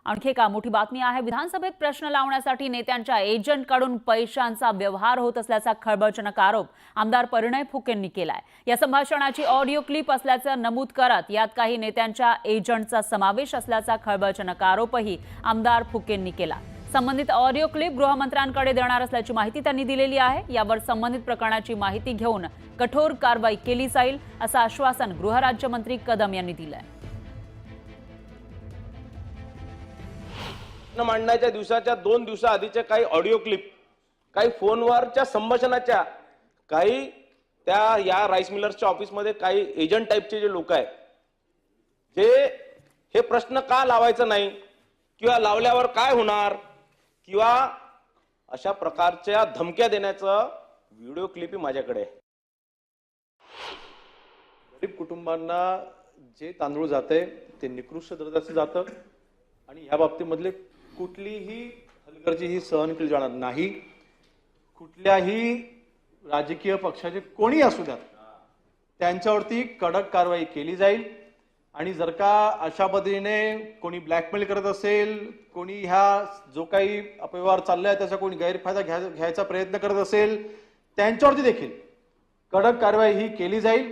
आणखी एक मोठी बातमी आहे। विधानसभेत प्रश्न लावण्यासाठी नेत्यांच्या एजंटकडून पैशांचा व्यवहार होत असल्याचा खळबळजनक आरोप आमदार परिणय फुकेंनी केलाय। या संभाषणाची ऑडिओ क्लिप असल्याचं नमूद करत यात काही नेत्यांच्या एजंटचा समावेश असल्याचा खळबळजनक आरोपही आमदार फुकेंनी केला। संबंधित ऑडिओ क्लिप गृहमंत्र्यांकडे देणार असल्याची माहिती त्यांनी दिलेली आहे। यावर संबंधित प्रकरणाची माहिती घेऊन कठोर कारवाई केली जाईल असं आश्वासन गृहराज्यमंत्री कदम यांनी दिलंय। मांडण्याच्या दिवसाच्या 2 दिवसाआधीच्या काही ऑडिओ क्लिप, काही फोनवरच्या संभाषणाच्या, काही त्या या राईस मिलर्सच्या ऑफिसमध्ये काही एजंट टाइपचे जे लोक आहेत, हे प्रश्न का लावायचं नाही किंवा लावल्यावर काय होणार किंवा अशा प्रकारच्या धमक्या देण्याचं व्हिडिओ क्लिप माझ्याकडे आहे। गरीब कुटुंबांना जे तांदूळ जाते ते निकृष्ट दर्जाचे जातं आणि या बाबतीमधले कुठलीही हलगर्जी सहन केली जाणार नाही। कुठल्याही राजकीय पक्षाचे कोणी असू द्यात त्यांच्यावरती कडक कारवाई केली जाईल आणि जर का अशा पद्धतीने कोणी ब्लॅकमेल करत असेल, कोणी ह्या जो काही अपव्यवहार चाललाय त्याचा कोणी गैरफायदा घ्यायचा प्रयत्न करत असेल त्यांच्यावरती देखील कडक कारवाई ही केली जाईल।